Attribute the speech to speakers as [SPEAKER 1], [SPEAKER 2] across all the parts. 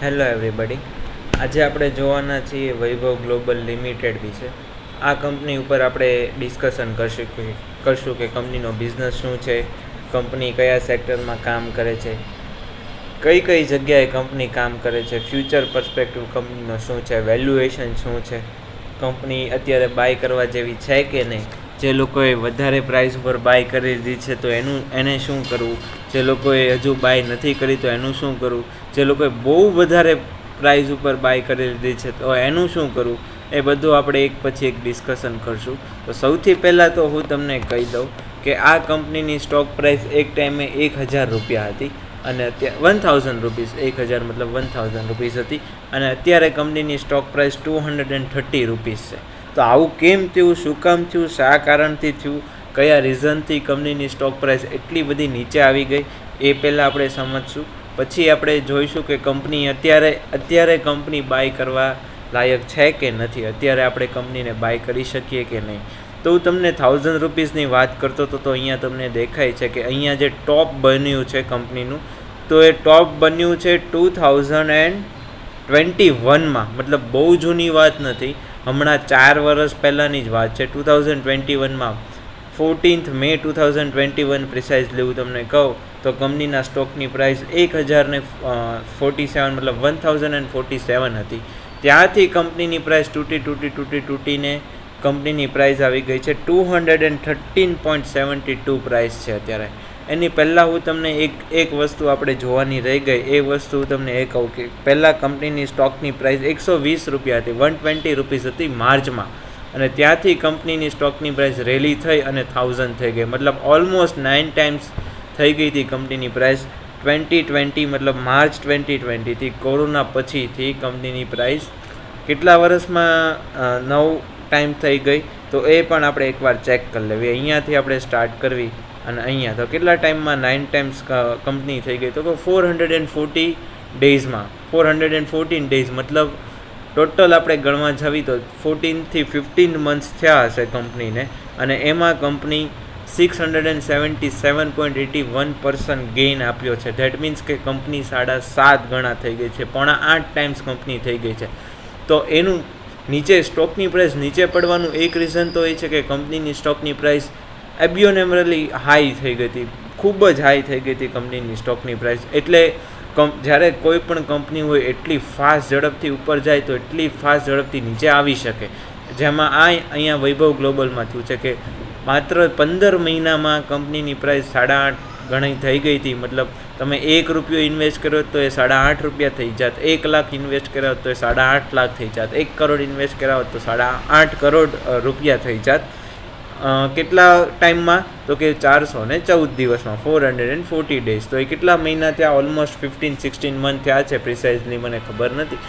[SPEAKER 1] Hello everybody. આજે આપણે જોવાના છીએ વૈભવ ગ્લોબલ લિમિટેડ વિશે. આ કંપની ઉપર આપણે ડિસ્કશન કરશું કે કંપનીનો બિઝનેસ શું છે, કંપની કયા સેક્ટરમાં કામ કરે છે, કઈ કઈ જગ્યાએ કંપની કામ કરે છે, ફ્યુચર પર્સપેક્ટિવ કંપનીનો શું છે, વેલ્યુએશન શું છે, કંપની અત્યારે બાય કરવા જેવી છે કે નહીં, જે લોકોએ વધારે પ્રાઇસ ઉપર બાય કરી દીધી છે તો એને શું કરવું, જે લોકોએ હજુ બાય નથી કરી તો એનું શું કરવું, જે લોકોએ બહુ વધારે પ્રાઇસ ઉપર બાય કરી લીધી છે તો એનું શું કરવું, એ બધું આપણે એક પછી એક ડિસ્કશન કરશું. તો સૌથી પહેલાં તો હું તમને કહી દઉં કે આ કંપનીની સ્ટોક પ્રાઇસ એક ટાઈમે 1000 રૂપિયા હતી અને અત્યારે 1000 રૂપીસ, 1000 મતલબ 1000 રૂપીસ હતી અને અત્યારે કંપનીની સ્ટોક પ્રાઇસ 230 રૂપીસ છે. તો આવું કેમ થયું, શું કામ થયું, શા કારણથી થયું, કયા રીઝનથી કંપનીની સ્ટોક પ્રાઇસ એટલી બધી નીચે આવી ગઈ, એ પહેલાં આપણે સમજશું. પછી આપણે જોઈશું કે કંપની અત્યારે કંપની બાય કરવા લાયક છે કે નથી, અત્યારે આપણે કંપનીને બાય કરી શકીએ કે નહીં. તો હું તમને 1000 રૂપીસની વાત કરતો હતો તો અહીંયા તમને દેખાય છે કે અહીંયા જે ટોપ બન્યું છે કંપનીનું, તો એ ટોપ બન્યું છે 2021માં, મતલબ બહુ જૂની વાત નથી, હમણાં 4 વર્ષ પહેલાંની જ વાત છે. 2021માં 14th May 2021 પ્રિસાઇઝલી હું તમને કહું તો કંપનીના સ્ટોકની પ્રાઇસ 1047 મતલબ 1047 હતી. ત્યાંથી કંપનીની પ્રાઇસ તૂટીને કંપનીની પ્રાઇસ આવી ગઈ છે 213.72 પ્રાઇસ છે અત્યારે. એની પહેલાં હું તમને એક વસ્તુ આપણે જોવાની રહી ગઈ, એ વસ્તુ હું તમને એ કહું કે પહેલાં કંપનીની સ્ટોકની પ્રાઇસ 120 રૂપિયા હતી, 120 રૂપીસ હતી માર્ચમાં, અને ત્યાંથી કંપનીની સ્ટોકની પ્રાઇસ રેલી થઈ અને 1000 થઈ ગઈ, મતલબ ઓલમોસ્ટ 9 ટાઈમ્સ થઈ ગઈ હતી કંપનીની પ્રાઇસ. 2020 મતલબ માર્ચ 2020થી કોરોના પછીથી કંપનીની પ્રાઇસ કેટલા વર્ષમાં 9 ટાઈમ થઈ ગઈ, તો એ પણ આપણે એકવાર ચેક કરી લેવી. અહીંયાથી આપણે સ્ટાર્ટ કરવી અને અહીંયા તો કેટલા ટાઈમમાં 9 ટાઈમ્સ કંપની થઈ ગઈ, તો 440 ડેઝમાં, 414 ડેઝ મતલબ ટોટલ આપણે ગણવા જવી તો 14 થી 15 મંથ્સ થયા હશે કંપનીને, અને એમાં કંપની 677.81% ગેઇન આપ્યો છે. ધેટ મીન્સ કે કંપની 7.5 ગણા થઈ ગઈ છે, 7.5 ટાઈમ્સ કંપની થઈ ગઈ છે. તો એનું નીચે સ્ટોકની પ્રાઇસ નીચે પડવાનું એક રીઝન તો એ છે કે કંપનીની સ્ટોકની પ્રાઇસ એબ્યોનેમરલી હાઈ થઈ ગઈ હતી, ખૂબ જ હાઈ થઈ ગઈ હતી કંપનીની સ્ટોકની પ્રાઇસ. એટલે જ્યારે કોઈ પણ કંપની હોય એટલી ફાસ્ટ ઝડપથી ઉપર જાય તો એટલી ફાસ્ટ ઝડપથી નીચે આવી શકે. જેમાં અહીંયા વૈભવ ગ્લોબલમાં થયું છે કે માત્ર 15 મહિનામાં કંપનીની પ્રાઇસ 8.5 ગણી થઈ ગઈ હતી. મતલબ તમે 1 રૂપિયો ઇન્વેસ્ટ કર્યો તો એ 8.5 રૂપિયા થઈ જાત, 1 લાખ ઇન્વેસ્ટ કર્યા હોત તો એ 8.5 લાખ થઈ જાત, 1 કરોડ ઇન્વેસ્ટ કર્યા હોત તો 8.5 કરોડ રૂપિયા થઈ જાત. કેટલા ટાઈમમાં, તો કે 414 દિવસમાં, 440 ડેઝ. તો એ કેટલા મહિના થયા, ઓલમોસ્ટ 15-16 મંથ થયા છે, પ્રિસાઇઝલી મને ખબર નથી.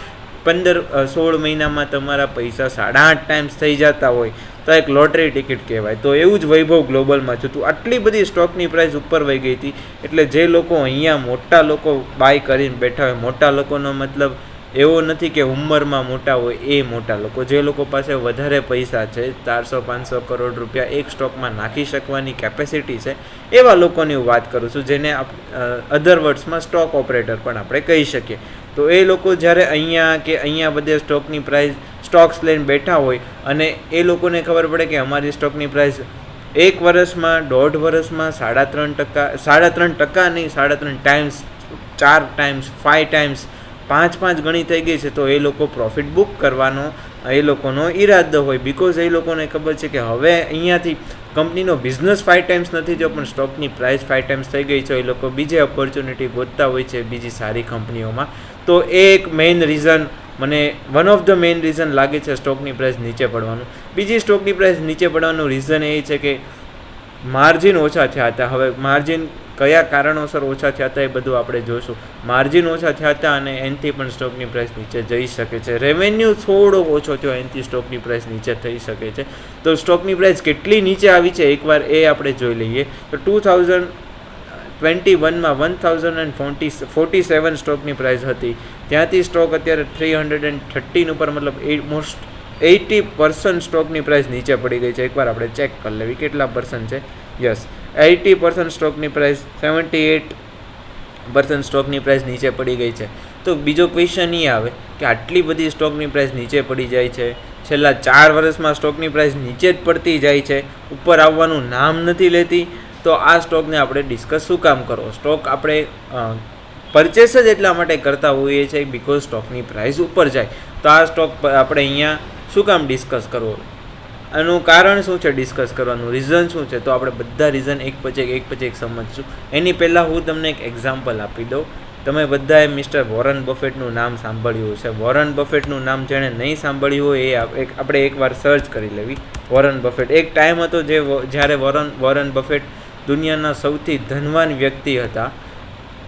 [SPEAKER 1] 16 મહિનામાં તમારા પૈસા 8.5 ટાઈમ્સ થઈ જતા હોય તો એક લોટરી ટિકિટ કહેવાય. તો એવું જ વૈભવ ગ્લોબલમાં થયું હતું. આટલી બધી સ્ટોકની પ્રાઇસ ઉપર વહી ગઈ હતી. એટલે જે લોકો અહીંયા મોટા લોકો બાય કરીને બેઠા હોય, મોટા લોકોનો મતલબ એવો નથી કે ઉંમરમાં મોટા હોય એ મોટા લોકો, જે લોકો પાસે વધારે પૈસા છે, 400-500 કરોડ રૂપિયા એક સ્ટોકમાં નાખી શકવાની કેપેસિટી છે, એવા લોકોની હું વાત કરું છું, જેને અધર વર્ડ્સમાં સ્ટોક ઓપરેટર પણ આપણે કહી શકીએ. તો એ લોકો જ્યારે અહીંયા બધે સ્ટોકની પ્રાઇસ સ્ટોક્સ લઈને બેઠા હોય અને એ લોકોને ખબર પડે કે અમારી સ્ટોકની પ્રાઇસ 1 વર્ષમાં, 1.5 વર્ષમાં 3.5% નહીં, 3.5 ટાઈમ્સ, 4 ટાઈમ્સ, 5 ટાઈમ્સ, 5 ગણી થઈ ગઈ છે, તો એ લોકો પ્રોફિટ બુક કરવાનો એ લોકોનો ઈરાદો હોય. બિકોઝ એ લોકોને ખબર છે કે હવે અહીંયાથી કંપનીનો બિઝનેસ 5 ટાઈમ્સ નથી થયો પણ સ્ટોકની પ્રાઇસ 5 ટાઈમ્સ થઈ ગઈ છે, એ લોકો બીજી ઓપોર્ચ્યુનિટી ગોતતા હોય છે બીજી સારી કંપનીઓમાં. તો એ એક મેઇન રીઝન, મને one of the main reason લાગે છે સ્ટોકની પ્રાઇસ નીચે પડવાનું. બીજી સ્ટોકની પ્રાઇસ નીચે પડવાનું રીઝન એ છે કે માર્જિન ઓછા થયા હતા. હવે માર્જિન કયા કારણોસર ઓછા થયા હતા એ બધું આપણે જોઈશું. માર્જિન ઓછા થયા હતા અને એનાથી પણ સ્ટોકની પ્રાઇસ નીચે જઈ શકે છે. રેવન્યુ થોડો ઓછો થયો, એનાથી સ્ટોકની પ્રાઇસ નીચે થઈ શકે છે. તો સ્ટોકની પ્રાઇસ કેટલી નીચે આવી છે એકવાર એ આપણે જોઈ લઈએ. તો 2021માં 1047 સ્ટોકની પ્રાઇસ હતી, ત્યાંથી સ્ટોક અત્યારે 313 ઉપર, મતલબ ઓલમોસ્ટ 80% સ્ટોકની પ્રાઇસ નીચે પડી ગઈ છે. એકવાર આપણે ચેક કરી લેવી કેટલા પર્સન્ટ છે. યસ, 80% સ્ટોકની પ્રાઇસ, 78% સ્ટોકની પ્રાઇસ નીચે પડી ગઈ છે. તો બીજો ક્વેશ્ચન એ આવે કે આટલી બધી સ્ટોકની પ્રાઇસ નીચે પડી જાય છે, છેલ્લા 4 વર્ષમાં સ્ટોકની પ્રાઇસ નીચે જ પડતી જાય છે, ઉપર આવવાનું નામ નથી લેતી, તો આ સ્ટોકને આપણે ડિસ્કસ શું કામ કરો? સ્ટોક આપણે પરચેસ જ એટલા માટે કરતા હોઈએ છીએ બિકોઝ સ્ટોકની પ્રાઇસ ઉપર જાય. તો આ સ્ટોક આપણે અહીંયા શું કામ ડિસ્કસ કરવો? આનું કારણ શું છે ડિસ્કસ કરવાનું, રીઝન શું છે? તો આપણે બધા રીઝન એક પછી એક સમજશું. એની પહેલાં હું તમને એક એક્ઝામ્પલ આપી દઉં. તમે બધાએ મિસ્ટર વોરન બફેટનું નામ સાંભળ્યું છે. વોરન બફેટનું નામ જેણે નહીં સાંભળ્યું હોય એ આપણે એકવાર સર્ચ કરી લેવી. વોરન બફેટ એક ટાઈમ હતો જ્યારે વોરન બફેટ દુનિયાના સૌથી ધનવાન વ્યક્તિ હતા,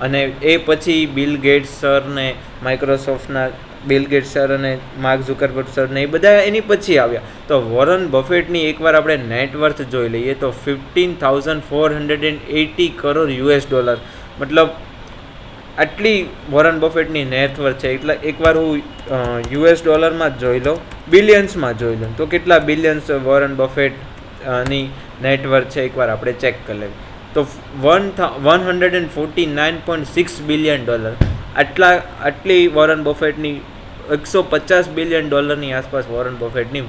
[SPEAKER 1] અને એ પછી બિલ ગેટ્સ સર ને માઇક્રોસોફ્ટના બિલ ગેટ્સ સર અને માર્ક ઝુકરબર્ગ સર ને એ બધા એની પછી આવ્યા. તો વોરન બફેટની એકવાર આપણે નેટવર્થ જોઈ લઈએ તો 15,480 કરોડ $. મતલબ આટલી વોરન બફેટની નેટવર્થ છે. એટલે એકવાર હું $માં જ જોઈ લઉં, બિલિયન્સમાં જોઈ લઉં તો કેટલા બિલિયન્સ વોરન બફેટની નેટવર્થ છે એકવાર આપણે ચેક કરી લેવી. તો $149.6 બિલિયન. આટલી વોરન બફેટની $150 બિલિયન ની આસપાસ વોરન બફેટની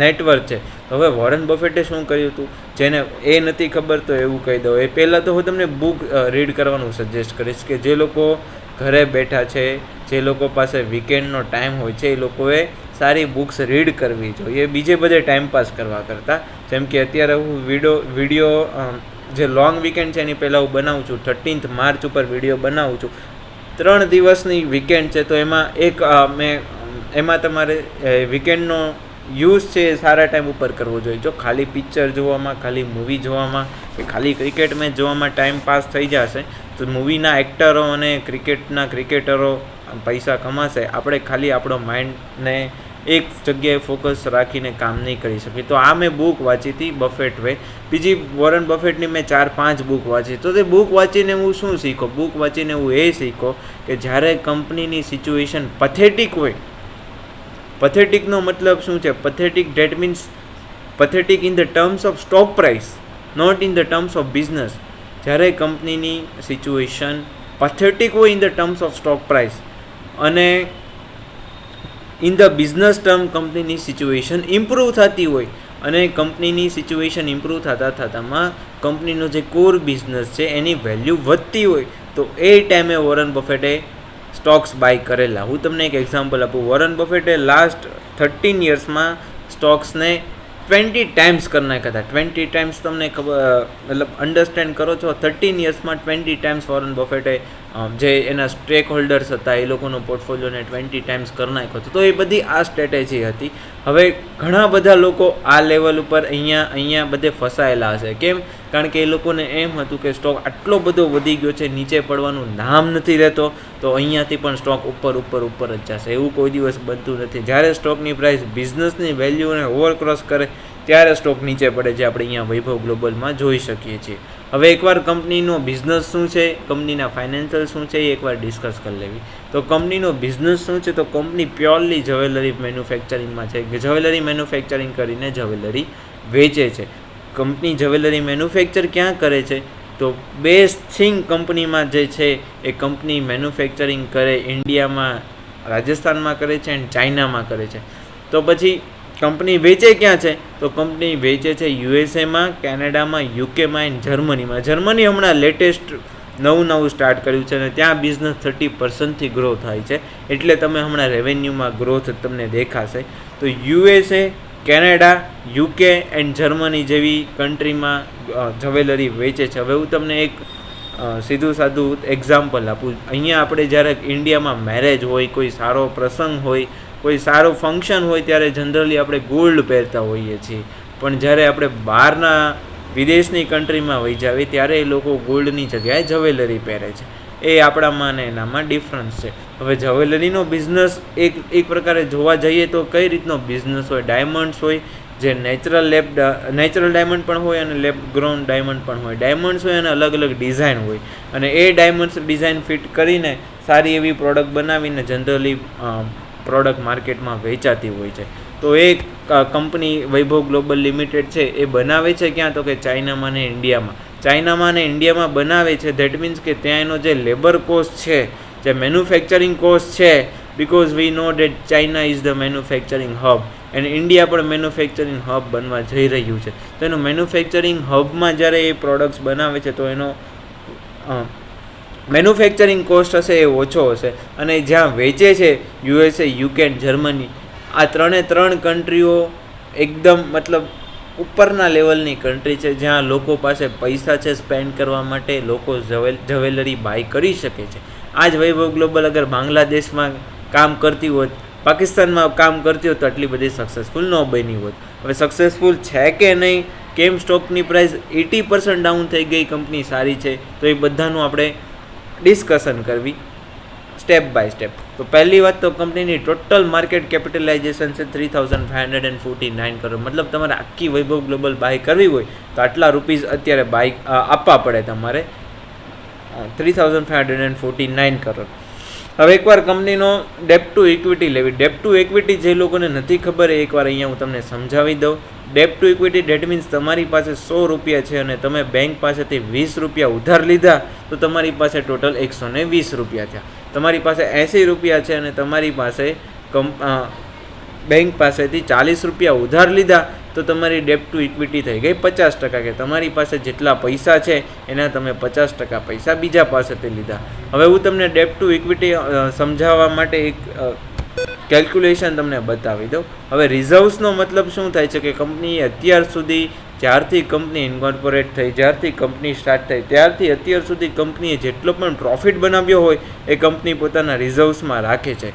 [SPEAKER 1] નેટવર્થ છે. તો હવે વોરન બફેટે શું કર્યું હતું? જેને એ નથી ખબર તો એવું કહી દઉં. એ પહેલાં તો હું તમને બુક રીડ કરવાનું સજેસ્ટ કરીશ કે જે લોકો ઘરે બેઠા છે, જે લોકો પાસે વીકેન્ડનો ટાઈમ હોય છે, એ લોકોએ સારી બુક્સ રીડ કરવી જોઈએ, બીજે બધે ટાઈમપાસ કરવા કરતાં. જેમ કે અત્યારે હું વિડીયો જે લોંગ વીકેન્ડ છે એની પહેલાં હું બનાવું છું, 13th માર્ચ ઉપર વિડીયો બનાવું છું. 3 દિવસની વીકેન્ડ છે, તો એમાં તમારે વીકેન્ડનો યુઝ છે એ સારા ટાઈમ ઉપર કરવો જોઈએ. જો ખાલી પિક્ચર જોવામાં, ખાલી મૂવી જોવામાં કે ખાલી ક્રિકેટ મેચ જોવામાં ટાઈમ પાસ થઈ જશે તો મૂવીના એક્ટરો અને ક્રિકેટરો પૈસા કમાશે, આપણે ખાલી આપણો માઇન્ડને એક જગ્યાએ ફોકસ રાખીને કામ નહીં કરી શકીએ. તો આ મેં બુક વાંચી હતી બફેટ વે. બીજી વોરન બફેટની મેં 4-5 બુક વાંચી. તો તે બુક વાંચીને હું શું શીખો? બુક વાંચીને હું એ શીખો કે જ્યારે કંપનીની સિચ્યુએશન પથેટિક હોય, પથેટિકનો મતલબ શું છે? Pathetic that means pathetic in the terms of stock price, not in the terms of business. જ્યારે કંપનીની સિચ્યુએશન પથેટિક હોય in the terms of stock price અને ઇન ધ બિઝનેસ ટર્મ કંપનીની સિચ્યુએશન ઇમ્પ્રૂવ થતી હોય, અને કંપનીની સિચ્યુએશન ઇમ્પ્રૂવ થતામાં કંપનીનો જે કોર બિઝનેસ છે એની વેલ્યુ વધતી હોય, તો એ ટાઈમે વોરન બફેટે સ્ટોક્સ બાય કરેલા. હું તમને એક એક્ઝામ્પલ આપું. વોરન બફેટે લાસ્ટ 13 યર્સમાં સ્ટોક્સને 20 ટાઈમ્સ કરી નાખ્યા હતા. 20 ટાઈમ્સ તમને મતલબ અન્ડરસ્ટેન્ડ કરો છો? 13 યર્સમાં 20 ટાઈમ્સ વોરન બફેટે જે એના સ્ટેક હોલ્ડર્સ હતા એ લોકોનો પોર્ટફોલિયોને 20 ટાઈમ્સ કરી નાખ્યો હતો. તો એ બધી આ સ્ટ્રેટેજી હતી. હવે ઘણા બધા લોકો આ લેવલ ઉપર અહીંયા બધે ફસાયેલા હશે. કેમ? કારણ કે એ લોકોને એમ હતું કે સ્ટોક આટલો બધો વધી ગયો છે, નીચે પડવાનું નામ નથી લેતો, તો અહીંયાથી પણ સ્ટોક ઉપર જ જશે. એવું કોઈ દિવસ બનતું નથી. જ્યારે સ્ટોકની પ્રાઇસ બિઝનેસની વેલ્યુને ઓવરક્રોસ કરે ત્યારે સ્ટોક નીચે પડે છે. આપણે અહીંયા વૈભવ ગ્લોબલમાં જોઈ શકીએ છીએ. હવે એકવાર કંપનીનો બિઝનેસ શું છે, કંપનીના ફાઇનાન્શિયલ શું છે એ એકવાર ડિસ્કસ કરી લેવી. તો કંપનીનો બિઝનેસ શું છે? તો કંપની પ્યોરલી જ્વેલરી મેન્યુફેક્ચરિંગમાં છે. જ્વેલરી મેન્યુફેક્ચરિંગ કરીને જ્વેલરી વેચે છે. કંપની જ્વેલરી મેન્યુફેક્ચર ક્યાં કરે છે? તો બેસ્ટ થિંગ કંપનીમાં જે છે એ કંપની મેન્યુફેક્ચરિંગ કરે ઇન્ડિયામાં, રાજસ્થાનમાં કરે છે એન્ડ ચાઇનામાં કરે છે. તો પછી કંપની વેચે ક્યાં છે? તો કંપની વેચે છે યુએસએમાં, કેનેડામાં, યુકેમાં એન્ડ જર્મનીમાં. જર્મની હમણાં લેટેસ્ટ નવું સ્ટાર્ટ કર્યું છે અને ત્યાં બિઝનેસ 30% ગ્રો થાય છે. એટલે તમે હમણાં રેવન્યુમાં ગ્રોથ તમને દેખાશે. તો USA, Canada, UK and Germany જેવી કન્ટ્રીમાં જ્વેલરી વેચે છે. હવે હું તમને એક સીધું સાધું એક્ઝામ્પલ આપું. અહીંયા આપણે જ્યારે ઇન્ડિયામાં મેરેજ હોય, કોઈ સારો પ્રસંગ હોય, કોઈ સારું ફંક્શન હોય ત્યારે જનરલી આપણે ગોલ્ડ પહેરતા હોઈએ છીએ. પણ જ્યારે આપણે બહારના વિદેશની કન્ટ્રીમાં વહી જાવી ત્યારે એ લોકો ગોલ્ડની જગ્યાએ જ્વેલરી પહેરે છે. એ આપણામાં ને એનામાં ડિફરન્સ છે. હવે જ્વેલરીનો બિઝનેસ એક પ્રકારે જોવા જઈએ તો કઈ રીતનો બિઝનેસ હોય? ડાયમંડ્સ હોય, જે નેચરલ ડાયમંડ પણ હોય અને લેબ ગ્રોન ડાયમંડ પણ હોય. ડાયમંડ્સ હોય અને અલગ અલગ ડિઝાઇન હોય, અને એ ડાયમંડ્સ ડિઝાઇન ફિટ કરીને સારી એવી પ્રોડક્ટ બનાવીને જનરલી પ્રોડક્ટ માર્કેટમાં વેચાતી હોય છે. તો એ કંપની વૈભવ ગ્લોબલ લિમિટેડ છે એ બનાવે છે ક્યાં? તો કે ચાઇનામાં ને ઇન્ડિયામાં. ચાઇનામાં ને ઇન્ડિયામાં બનાવે છે. ધેટ મીન્સ કે ત્યાં એનો જે લેબર કોસ્ટ છે જે મેન્યુફેક્ચરિંગ કોસ્ટ છે, because we know that China is the manufacturing hub and India પણ મેન્યુફેક્ચરિંગ હબ બનવા જઈ રહ્યું છે. તો એનું મેન્યુફેક્ચરિંગ હબમાં જ્યારે એ પ્રોડક્ટ્સ બનાવે છે તો એનો મેન્યુફેક્ચરિંગ કોસ્ટ હશે એ ઓછો હશે. અને જ્યાં વેચે છે USA, UK એન્ડ જર્મની, આ ત્રણ કન્ટ્રીઓ એકદમ મતલબ ઉપરના લેવલની કન્ટ્રી છે, જ્યાં લોકો પાસે પૈસા છે સ્પેન્ડ કરવા માટે, લોકો જ્વેલરી બાય કરી શકે છે. આ જ વૈભવ ગ્લોબલ અગર બાંગ્લાદેશમાં કામ કરતી હોત, પાકિસ્તાનમાં કામ કરતી હોત તો આટલી બધી સક્સેસફુલ ન બની હોત. હવે સક્સેસફુલ છે કે નહીં, કેમ સ્ટોકની પ્રાઇસ 80% ડાઉન થઈ ગઈ, કંપની સારી છે, તો એ બધાનું આપણે ડિસ્કશન કરવી સ્ટેપ બાય સ્ટેપ. તો પહેલી વાત તો કંપનીની ટોટલ માર્કેટ કેપિટલાઇઝેશન છે 3549 કરોડ. મતલબ તમારે આખી વૈભવ ગ્લોબલ બાય કરવી હોય તો આટલા રૂપીઝ અત્યારે બાય આપવા પડે તમારે, 3549 કરોડ. હવે એકવાર કંપનીનો ડેપ્ટ ટુ ઇક્વિટી લેવી. ડેપ્ટ ટુ ઇક્વિટી જે લોકોને નથી ખબર એ એકવાર અહીંયા હું તમને સમજાવી દઉં. ડેપ્ટ ટુ ઇક્વિટી ડેટ મીન્સ તમારી પાસે 100 રૂપિયા છે અને તમે બેંક પાસેથી 20 રૂપિયા ઉધાર લીધા તો તમારી પાસે ટોટલ 120 રૂપિયા થયા. તમારી પાસે 80 રૂપિયા છે અને તમારી પાસે બેંક પાસેથી 40 રૂપિયા ઉધાર લીધા તો તમારી ડેપ્ટ ટુ ઇક્વિટી થઈ ગઈ 50%, કે તમારી પાસે જેટલા પૈસા છે એના તમે 50% પૈસા બીજા પાસેથી લીધા. હવે હું તમને ડેપ્ટ ટુ ઇક્વિટી સમજાવવા માટે એક કેલ્ક્યુલેશન તમને બતાવી દઉં. હવે રિઝર્વ્સનો મતલબ શું થાય છે કે કંપની અત્યાર સુધી જ્યારથી કંપની ઇન્કોર્પોરેટ થઈ, જ્યારથી કંપની સ્ટાર્ટ થઈ ત્યારથી અત્યાર સુધી કંપનીએ જેટલો પણ પ્રોફિટ બનાવ્યો હોય એ કંપની પોતાના રિઝર્વ્સમાં રાખે છે.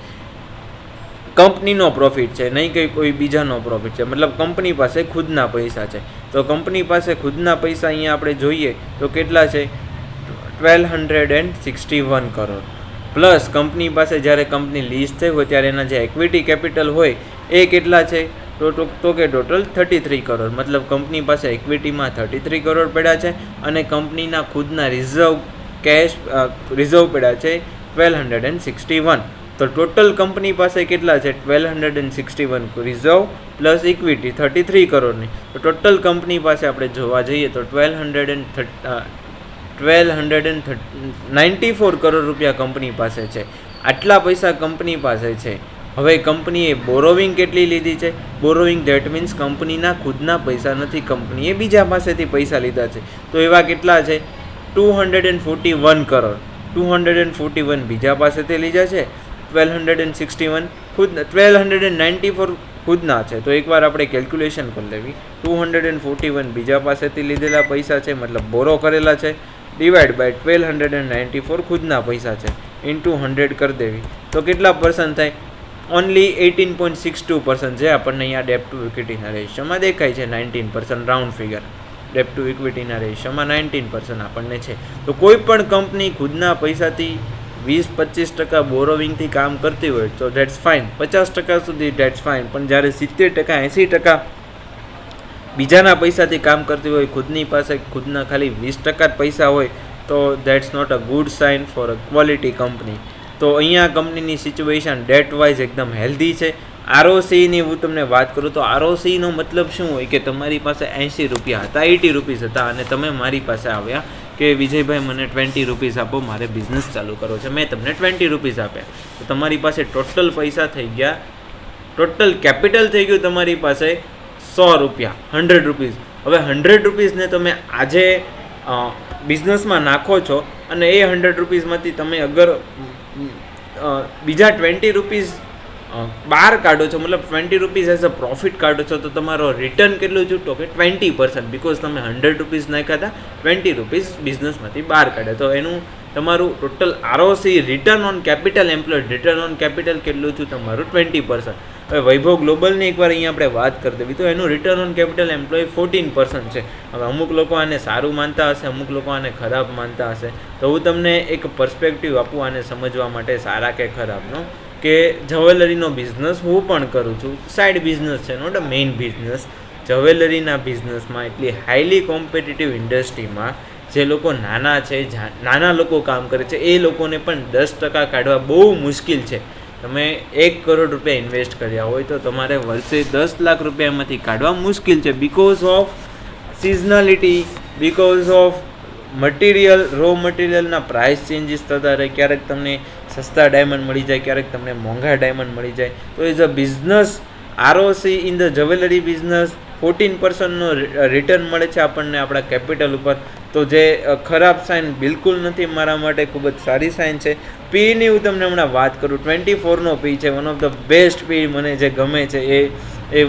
[SPEAKER 1] કંપનીનો પ્રોફિટ છે, નહીં કે કોઈ બીજાનો પ્રોફિટ છે. મતલબ કંપની પાસે ખુદના પૈસા છે. તો કંપની પાસે ખુદના પૈસા અહીંયા આપણે જોઈએ તો કેટલા છે, 1261 કરોડ. પ્લસ કંપની પાસે જ્યારે કંપની લીઝ થઈ હોય ત્યારે એના જે ઇક્વિટી કેપિટલ હોય એ કેટલા છે, તો કે ટોટલ 33 કરોડ. મતલબ કંપની પાસે ઇક્વિટીમાં 33 કરોડ પડ્યા છે અને કંપનીના ખુદના રિઝર્વ પડ્યા છે 1261. તો ટોટલ કંપની પાસે કેટલા છે, 1261 રિઝર્વ પ્લસ ઇક્વિટી 33 કરોડની. તો ટોટલ કંપની પાસે આપણે જોવા જઈએ તો 1294 કરોડ રૂપિયા કંપની પાસે છે. આટલા પૈસા કંપની પાસે છે. હવે કંપનીએ બોરોવિંગ કેટલી લીધી છે? બોરોવિંગ ધેટ મીન્સ કંપનીના ખુદના પૈસા નથી, કંપનીએ બીજા પાસેથી પૈસા લીધા છે. તો એવા કેટલા છે, 241 કરોડ. 241 બીજા પાસેથી લીધા છે, 1294 ખુદના છે. તો એકવાર આપણે કેલ્ક્યુલેશન કરી લેવી. 241 બીજા પાસેથી લીધેલા પૈસા છે, મતલબ બોરો કરેલા છે, ડિવાઈડ બાય 1294 ખુદના પૈસા છે, ઇન્ટુ 100 કરી દેવી. તો કેટલા પર્સન્ટ થાય? ઓનલી 18.62%. જે આપણને અહીંયા ડેપ્ટ ટુ ઇક્વિટીના રેશિયોમાં દેખાય છે 19%, રાઉન્ડ ફિગર. ડેપ્ટ ટુ ઇક્વિટીના રેશિયોમાં 19% આપણને છે. તો કોઈ પણ કંપની ખુદના પૈસાથી 20-25% બોરોવિંગથી કામ કરતી હોય તો ધેટ્સ ફાઇન, 50% સુધી ધેટ્સ ફાઇન. પણ જ્યારે 70%-80% બીજાના પૈસાથી કામ કરતી હોય, ખુદની પાસે ખુદના ખાલી 20% જ પૈસા હોય તો that's not a good sign for a quality company. તો અહીંયા કંપનીની સિચ્યુએશન ડેટ વાઇઝ એકદમ હેલ્ધી છે. ROCની હું તમને વાત કરું તો ROCનો મતલબ શું હોય કે તમારી પાસે 80 રૂપિયા હતા, 80 રૂપીસ હતા અને તમે મારી પાસે આવ્યા કે વિજયભાઈ મને 20 રૂપીસ આપો, મારે બિઝનેસ ચાલુ કરવો છે. મેં તમને 20 રૂપીસ આપ્યા તો તમારી પાસે ટોટલ પૈસા થઈ ગયા, ટોટલ કેપિટલ થઈ ગયું તમારી પાસે 100 રૂપિયા, 100 રૂપીસ. હવે 100 રૂપીસને તમે આજે બિઝનેસમાં નાખો છો અને એ 100 રૂપીસમાંથી તમે અગર બીજા 20 રૂપીસ બહાર કાઢો છો, મતલબ 20 રૂપીસ એઝ અ પ્રોફિટ કાઢો છો, તો તમારો રિટર્ન કેટલું છૂટો કે 20%, બિકોઝ તમે 100 રૂપીસ નાખ્યા હતા, 20 રૂપીસ બિઝનેસમાંથી બહાર કાઢ્યા. તો એનું તમારું total ROC, return on capital employed, return on capital કેટલું થયું તમારું 20%. હવે વૈભવ ગ્લોબલની એકવાર અહીંયા આપણે વાત કરી દેવી તો એનું રિટર્ન ઓન કેપિટલ એમ્પ્લોય 14% છે. હવે અમુક લોકો આને સારું માનતા હશે, અમુક લોકો આને ખરાબ માનતા હશે. તો હું તમને એક પર્સપેક્ટિવ આપું આને સમજવા માટે, સારા કે ખરાબનો, કે જ્વેલરીનો બિઝનેસ હું પણ કરું છું, સાઇડ બિઝનેસ છે, નોટ અ મેઇન બિઝનેસ. જ્વેલરીના બિઝનેસમાં એટલી હાઈલી કોમ્પિટિટિવ ઇન્ડસ્ટ્રીમાં જે લોકો નાના છે, નાના લોકો કામ કરે છે, એ લોકોને પણ 10% કાઢવા બહુ મુશ્કેલ છે. તમે 1 કરોડ રૂપિયા ઇન્વેસ્ટ કર્યા હોય તો તમારે વર્ષે 10 લાખ રૂપિયા એમાંથી કાઢવા મુશ્કેલ છે, because of seasonality, because of material, raw મટીરિયલના પ્રાઇસ ચેન્જીસ થતા રહે. ક્યારેક તમને સસ્તા ડાયમંડ મળી જાય, ક્યારેક તમને મોંઘા ડાયમંડ મળી જાય. તો is a business ROC in the jewellery business 14%નો રિટર્ન મળે છે આપણને આપણા કેપિટલ ઉપર. તો જે ખરાબ સાઇન બિલકુલ નથી, મારા માટે ખૂબ જ સારી સાઇન છે. પીની હું તમને હમણાં વાત કરું, 24નો પી છે. વન ઓફ ધ બેસ્ટ પી મને જે ગમે છે એ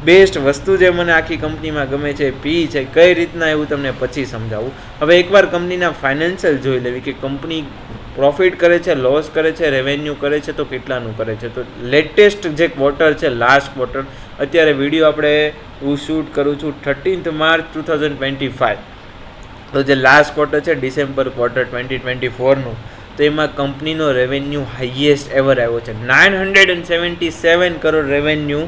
[SPEAKER 1] બેસ્ટ વસ્તુ જે મને આખી કંપનીમાં ગમે છે પી છે. કઈ રીતના એવું તમને પછી સમજાવું. હવે એકવાર કંપનીના ફાઇનાન્શિયલ જોઈ લેવી કે કંપની પ્રોફિટ કરે છે, લોસ કરે છે, રેવન્યુ કરે છે, તો કેટલાનું કરે છે. તો લેટેસ્ટ જે ક્વોર્ટર છે, લાસ્ટ ક્વોર્ટર, અત્યારે વિડીયો હું શૂટ કરું છું 13th માર્ચ 2025. તો જે લાસ્ટ ક્વોર્ટર છે ડિસેમ્બર ક્વોર્ટર 2024નું, તો એમાં કંપનીનો રેવન્યુ હાઈએસ્ટ એવર આવ્યો છે. 977 કરોડ રેવન્યુ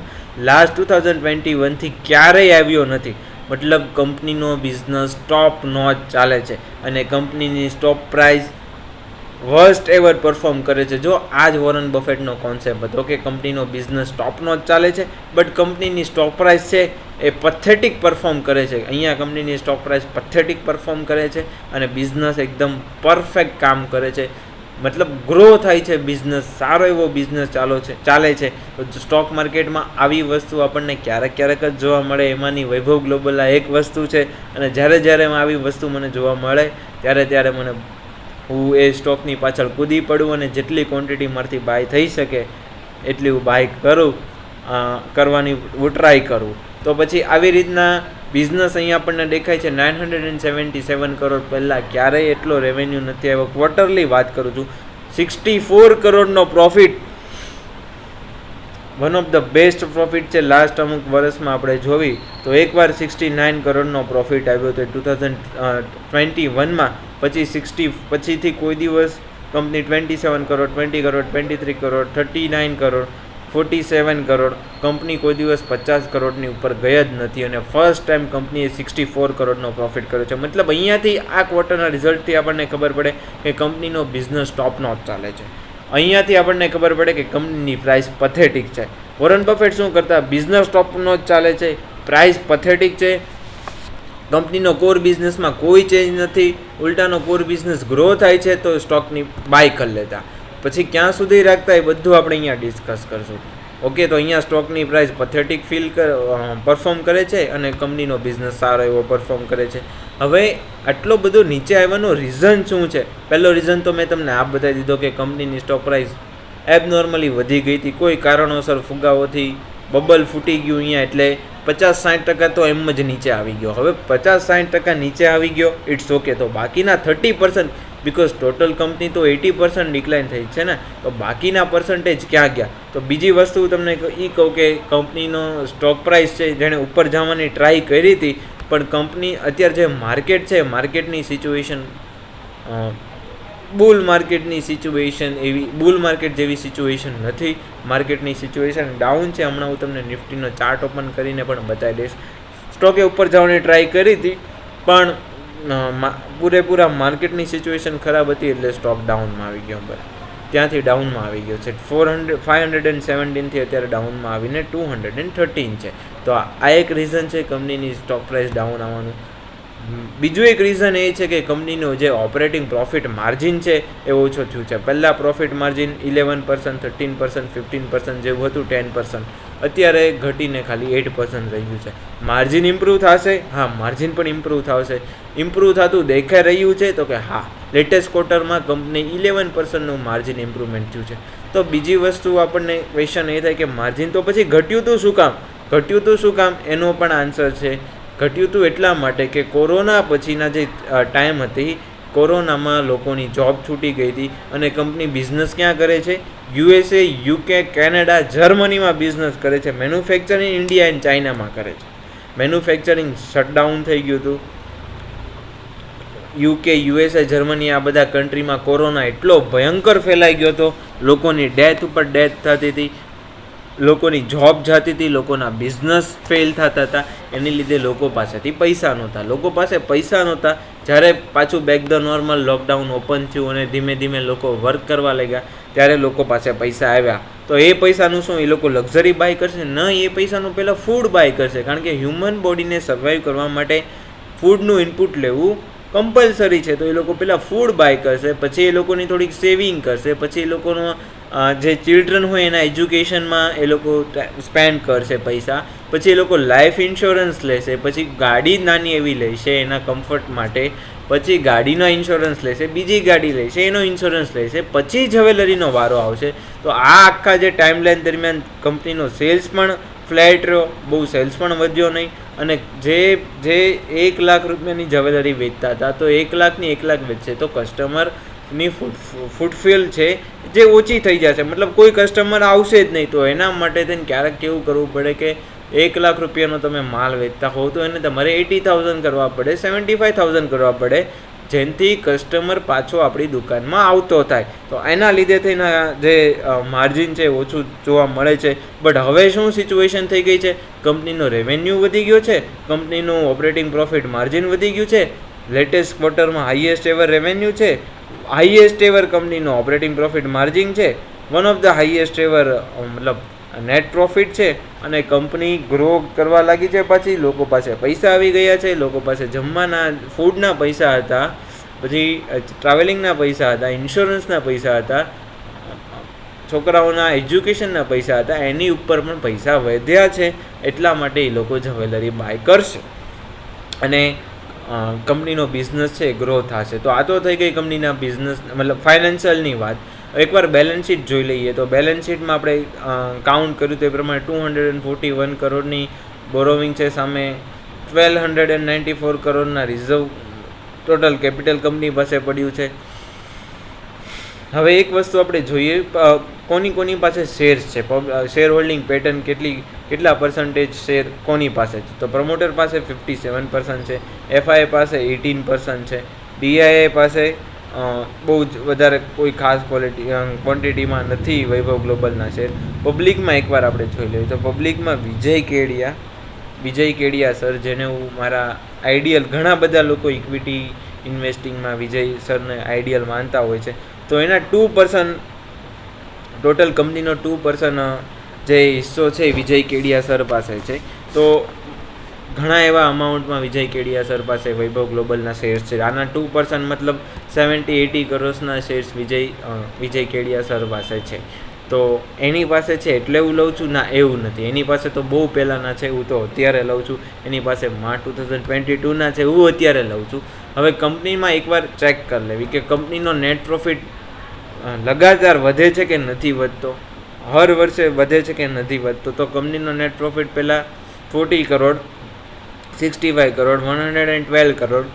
[SPEAKER 1] લાસ્ટ 2021થી ક્યારેય આવ્યો નથી. મતલબ કંપનીનો બિઝનેસ ટોપ નોચ ચાલે છે અને કંપનીની stock price worst ever perform કરે છે. જો આ જ વોરન બફેટનો કોન્સેપ્ટ હતો કે કંપનીનો બિઝનેસ ટોપનો જ ચાલે છે, બટ કંપનીની સ્ટોક પ્રાઇસ છે એ પથેટિક પરફોર્મ કરે છે. અહીંયા કંપનીની સ્ટોક પ્રાઇસ પથેટિક પરફોર્મ કરે છે અને બિઝનેસ એકદમ પરફેક્ટ કામ કરે છે. મતલબ ગ્રો થાય છે બિઝનેસ, સારો એવો બિઝનેસ ચાલે છે. તો સ્ટોક માર્કેટમાં આવી વસ્તુ આપણને ક્યારેક ક્યારેક જ જોવા મળે. એમાંની વૈભવ ગ્લોબલ આ એક વસ્તુ છે અને જ્યારે આવી વસ્તુ મને જોવા મળે ત્યારે મને હું એ સ્ટોકની પાછળ કૂદી પડું અને જેટલી ક્વોન્ટિટી મારાથી બાય થઈ શકે એટલી હું બાય કરવાની હું ટ્રાય કરું. તો પછી આવી રીતના બિઝનેસ અહીંયા આપણને દેખાય છે. 977 કરોડ પહેલાં ક્યારેય એટલો રેવન્યુ નથી આવ્યો. ક્વાર્ટરલી વાત કરું છું, 64 કરોડનો profit, one of the best profit છે. લાસ્ટ અમુક વર્ષમાં આપણે જોવી તો એકવાર 69 કરોડનો પ્રોફિટ આવ્યો હતો 2021માં. પછીથી કોઈ દિવસ કંપની 27 કરોડ, 20 કરોડ, 23 કરોડ, 39 કરોડ, 47 કરોડ, કંપની કોઈ દિવસ 50 કરોડની ઉપર ગઈ જ નથી અને ફર્સ્ટ ટાઈમ કંપનીએ 64 કરોડનો પ્રોફિટ કર્યો છે. મતલબ અહીંયાથી આ ક્વાર્ટરના રિઝલ્ટથી આપણને ખબર પડે કે કંપનીનો બિઝનેસ ટોપનો જ ચાલે છે. અહીંયાથી આપણને ખબર પડે કે કંપનીની પ્રાઇસ પથેટિક છે. વોરન બફેટ શું કરતા, બિઝનેસ ટોપનો જ ચાલે છે, પ્રાઇસ પથેટિક છે, કંપનીનો કોર બિઝનેસમાં કોઈ ચેન્જ નથી, ઉલટાનો કોર બિઝનેસ ગ્રો થાય છે તો સ્ટોકની બાય કરી લેતા. પછી ક્યાં સુધી રાખતા એ બધું આપણે અહીંયા ડિસ્કસ કરશું. ઓકે, તો અહીંયા સ્ટોકની પ્રાઇસ પથેટિક પરફોર્મ કરે છે અને કંપનીનો બિઝનેસ સારો એવો પરફોર્મ કરે છે. હવે આટલો બધો નીચે આવવાનો રીઝન શું છે? પહેલો રીઝન તો મેં તમને બતાવી દીધો કે કંપનીની સ્ટોક પ્રાઇસ એબનોર્મલી વધી ગઈ હતી. કોઈ કારણોસર ફુગાઓથી બબલ ફૂટી ગયું અહીંયા, એટલે 50-60% તો એમ જ નીચે આવી ગયો. હવે 50-60% નીચે આવી ગયો, ઇટ્સ ઓકે. તો બાકીના 30%, બિકોઝ ટોટલ કંપની તો 80% ડિક્લાઇન થઈ છે ને, તો બાકીના પર્સન્ટેજ ક્યાં ગયા? તો બીજી વસ્તુ તમને એ કહું કે કંપનીનો સ્ટોક પ્રાઇસ છે જેણે ઉપર જવાની ટ્રાય કરી હતી, પણ કંપની અત્યારે જે માર્કેટ છે, માર્કેટની સિચ્યુએશન બુલ માર્કેટ જેવી સિચ્યુએશન નથી. માર્કેટની સિચ્યુએશન ડાઉન છે. હમણાં હું તમને નિફ્ટીનો ચાર્ટ ઓપન કરીને પણ બતાવી દઈશ. સ્ટોકે ઉપર જવાની ટ્રાય કરી હતી પણ પૂરેપૂરા માર્કેટની સિચ્યુએશન ખરાબ હતી એટલે સ્ટોક ડાઉનમાં આવી ગયો. ત્યાંથી ડાઉનમાં આવી ગયો છે. 517થી અત્યારે ડાઉનમાં આવીને 213 છે. તો આ એક રીઝન છે કંપનીની સ્ટોક પ્રાઇસ ડાઉન આવવાનું. બીજું એક રીઝન એ છે કે કંપનીનો જે ઓપરેટિંગ પ્રોફિટ માર્જિન છે એ ઓછો થયું છે. પહેલાં પ્રોફિટ માર્જિન 11%, 13%, 15% જેવું હતું, 10%. અત્યારે ઘટીને ખાલી 8% રહ્યું છે. માર્જિન ઇમ્પ્રૂવ થશે? હા, માર્જિન પણ ઇમ્પ્રૂવ થશે. ઇમ્પ્રૂવ થતું દેખાઈ રહ્યું છે તો કે હા, લેટેસ્ટ ક્વોર્ટરમાં કંપની 11%નું માર્જિન ઇમ્પ્રુવમેન્ટ થયું છે. તો બીજી વસ્તુ આપણને ક્વેશ્ચન એ થાય કે માર્જિન તો પછી ઘટ્યું હતું શું કામ? એનો પણ આન્સર છે. ઘટ્યું હતું એટલા માટે કે કોરોના પછીના જે ટાઈમ હતી, કોરોનામાં લોકોની જોબ છૂટી ગઈ હતી અને કંપની બિઝનેસ ક્યાં કરે છે? USA, UK, કેનેડા, જર્મનીમાં બિઝનેસ કરે છે. મેન્યુફેક્ચરિંગ ઇન્ડિયા એન્ડ ચાઇનામાં કરે છે. મેન્યુફેક્ચરિંગ શટડાઉન થઈ ગયું હતું. UK, USA, જર્મની આ બધા કન્ટ્રીમાં કોરોના એટલો ભયંકર ફેલાઈ ગયો હતો, લોકોની ડેથ ઉપર ડેથ થતી હતી, લોકોની જોબ જતી હતી, લોકોના બિઝનેસ ફેલ થતા હતા. એની લીધે લોકો પાસેથી પૈસા નહોતા. જ્યારે પાછું back the normal lockdown open થયું અને ધીમે ધીમે લોકો વર્ક કરવા લાગ્યા ત્યારે લોકો પાસે પૈસા આવ્યા. તો એ પૈસાનું શું? એ લોકો લક્ઝરી બાય કરશે? ન, એ પૈસાનું પહેલાં ફૂડ બાય કરશે. કારણ કે હ્યુમન બોડીને સર્વાઈવ કરવા માટે ફૂડનું ઇનપુટ લેવું કમ્પલસરી છે. તો એ લોકો પહેલાં ફૂડ બાય કરશે, પછી એ લોકોની થોડીક સેવિંગ કરશે, પછી એ લોકોનો જે ચિલ્ડ્રન હોય એના એજ્યુકેશનમાં એ લોકો સ્પેન્ડ કરશે પૈસા, પછી એ લોકો લાઈફ ઇન્સ્યોરન્સ લેશે, પછી ગાડી નાની એવી લેશે એના કમ્ફર્ટ માટે, પછી ગાડીનો ઇન્સ્યોરન્સ લેશે, બીજી ગાડી લેશે એનો ઇન્સ્યોરન્સ લેશે, પછી જ્વેલરીનો વારો આવશે. તો આ આખા જે ટાઈમલાઈન દરમિયાન કંપનીનો સેલ્સ પણ ફ્લેટ રહ્યો, બહુ સેલ્સ પણ વધ્યો નહીં. અને જે 1 લાખ રૂપિયાની જ્વેલરી વેચતા હતા તો 1 લાખની 1 લાખ વેચશે તો કસ્ટમરની ફૂટફિલ છે જે ઓછી થઈ જશે, મતલબ કોઈ કસ્ટમર આવશે જ નહીં. તો એના માટે તેને ક્યારેક કેવું કરવું પડે કે 1 લાખ રૂપિયાનો તમે માલ વેચતા હોવ તો એને તમારે 80,000 કરવા પડે, 75,000 કરવા પડે, જેનાથી કસ્ટમર પાછો આપણી દુકાનમાં આવતો થાય. તો એના લીધે થઈને જે માર્જિન છે ઓછું જોવા મળે છે. બટ હવે શું સિચ્યુએશન થઈ ગઈ છે, કંપનીનો રેવન્યુ વધી ગયો છે, કંપનીનું ઓપરેટિંગ પ્રોફિટ માર્જિન વધી ગયું છે, લેટેસ્ટ ક્વાર્ટરમાં હાઈએસ્ટ એવર રેવન્યુ છે, હાઈએસ્ટ એવર કંપનીનો ઓપરેટિંગ પ્રોફિટ માર્જિન છે, one of the highest ever મતલબ નેટ પ્રોફિટ છે, અને કંપની ગ્રો કરવા લાગી છે. પછી લોકો પાસે પૈસા આવી ગયા છે, લોકો પાસે જમવાના ફૂડના પૈસા હતા, પછી ટ્રાવેલિંગના પૈસા હતા, ઇન્સ્યોરન્સના પૈસા હતા, છોકરાઓના એજ્યુકેશનના પૈસા હતા, એની ઉપર પણ પૈસા વધ્યા છે. એટલા માટે એ લોકો જ્વેલરી બાય કરશે અને કંપનીનો બિઝનેસ છે ગ્રો થશે. તો આ તો થઈ ગઈ કંપનીના બિઝનેસ મતલબ ફાઇનાન્શિયલની વાત. એકવાર બેલેન્સ શીટ જોઈ લઈએ. તો બેલેન્સ શીટમાં આપણે કાઉન્ટ કર્યું તો એ પ્રમાણે 241 કરોડની બોરોવિંગ છે, સામે 1,294 કરોડના રિઝર્વ ટોટલ કેપિટલ કંપની પાસે પડ્યું છે. હવે એક વસ્તુ આપણે જોઈએ, કોની પાસે શેર્સ છે, શેર હોલ્ડિંગ પેટર્ન કેટલા પર્સન્ટેજ શેર કોની પાસે છે. તો પ્રમોટર પાસે 57% છે, એફઆઈ પાસે 18% છે, ડીઆઈએ પાસે બહુ જ વધારે કોઈ ખાસ ક્વોન્ટિટીમાં નથી વૈભવ ગ્લોબલના શેર. પબ્લિકમાં એકવાર આપણે જોઈ લઈએ તો પબ્લિકમાં વિજય કેડિયા સર, જેને હું મારા આઈડિયલ, ઘણા બધા લોકો ઇક્વિટી ઇન્વેસ્ટિંગમાં વિજય સરને આઈડિયલ માનતા હોય છે. તો એના 2% ટોટલ કંપનીનો 2% જે હિસ્સો છે વિજય કેડિયા સર પાસે છે. તો ઘણા એવા અમાઉન્ટમાં વિજય કેડિયા સર પાસે વૈભવ ગ્લોબલના શેર્સ છે. આના 2% મતલબ 70-80 કરોડના શેર્સ વિજય કેડિયા સર પાસે છે. તો એની પાસે છે એટલે હું લઉં છું? ના, એવું નથી. એની પાસે તો બહુ પહેલાંના છે, હું તો અત્યારે લઉં છું. એની પાસે માર્ચ 2022ના છે, હું અત્યારે લઉં છું. હવે કંપનીમાં એકવાર ચેક કરી લેવી કે કંપનીનો નેટ પ્રોફિટ લગાતાર વધે છે કે નથી વધતો, હર વર્ષે વધે છે કે નથી વધતો. તો કંપનીનો નેટ પ્રોફિટ પહેલાં 40 કરોડ, 65 કરોડ, 112 કરોડ,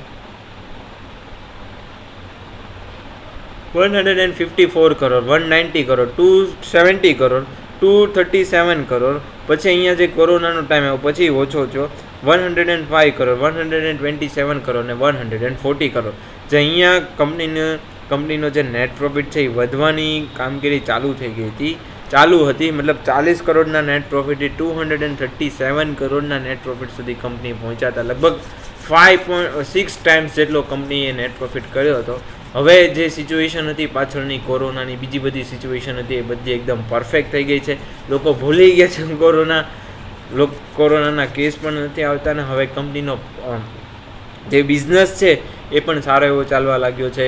[SPEAKER 1] 154 કરોડ, 190 કરોડ, 270 કરોડ, 237 કરોડ, પછી અહીંયા જે કોરોનાનો ટાઈમ આવ્યો પછી ઓછો થયો, 105 કરોડ, 127 કરોડ ને 140 કરોડ. જે અહીંયા કંપનીનો જે નેટ પ્રોફિટ છે એ વધવાની કામગીરી ચાલુ હતી, મતલબ 40 કરોડના નેટ પ્રોફિટથી 237 કરોડના નેટ પ્રોફિટ સુધી કંપની પહોંચ્યા હતા. લગભગ 5.6 ટાઈમ્સ જેટલો કંપનીએ નેટ પ્રોફિટ કર્યો હતો. હવે જે સિચ્યુએશન હતી પાછળની કોરોનાની, બીજી બધી સિચ્યુએશન હતી, એ બધી એકદમ પરફેક્ટ થઈ ગઈ છે. લોકો ભૂલી ગયા છે કોરોનાના કેસ પણ નથી આવતા ને હવે કંપનીનો જે બિઝનેસ છે એ પણ સારો એવો ચાલવા લાગ્યો છે,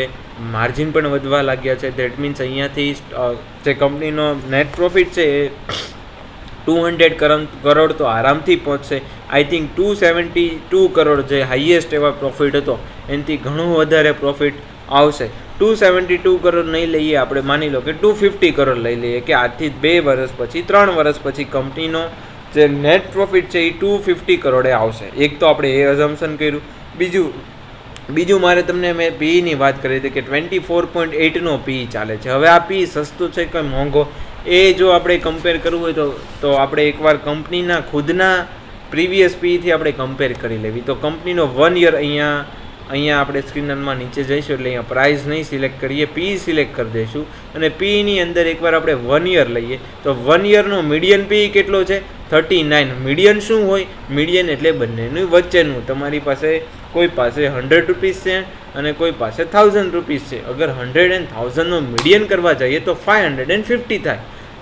[SPEAKER 1] માર્જિન પણ વધવા લાગ્યા છે. દેટ મીન્સ અહીંયાથી જે કંપનીનો નેટ પ્રોફિટ છે એ 200 કરોડ તો આરામથી પહોંચશે. આઈ થિંક 272 કરોડ જે હાઈએસ્ટ એવા પ્રોફિટ હતો એનાથી ઘણો વધારે પ્રોફિટ આવશે. 272 કરોડ નહીં લઈએ આપણે, માની લો કે 250 કરોડ લઈ લઈએ કે આજથી 2 વર્ષ પછી 3 વર્ષ પછી કંપનીનો જે નેટ પ્રોફિટ છે એ 250 કરોડે આવશે. એક તો આપણે એ અઝમ્પશન કર્યું. બીજું મારે તમને મેં પીઈની વાત કરી હતી કે 24.8નો પીઈ ચાલે છે. હવે આ પીઈ સસ્તું છે કે મોંઘો, એ જો આપણે કમ્પેર કરવું હોય તો આપણે એકવાર કંપનીના ખુદના પ્રીવિયસ પીઈથી આપણે કમ્પેર કરી લેવી. તો કંપનીનો 1 યર અહીંયા આપણે સ્ક્રીનમાં નીચે જઈશું એટલે અહીંયા પ્રાઇસ નહીં સિલેક્ટ કરીએ, પીઈ સિલેક્ટ કરી દઈશું અને પીઈની અંદર એકવાર આપણે 1 યર લઈએ તો 1 યરનો મીડિયન પીઈ કેટલો છે? 39. મીડિયન શું હોય? મીડિયન એટલે બંનેનું વચ્ચેનું. તમારી પાસે કોઈ પાસે 100 રૂપીસ છે અને કોઈ પાસે 1000 રૂપીસ છે. અગર 100 and 1000નો મીડિયન કરવા જઈએ તો 550 થાય.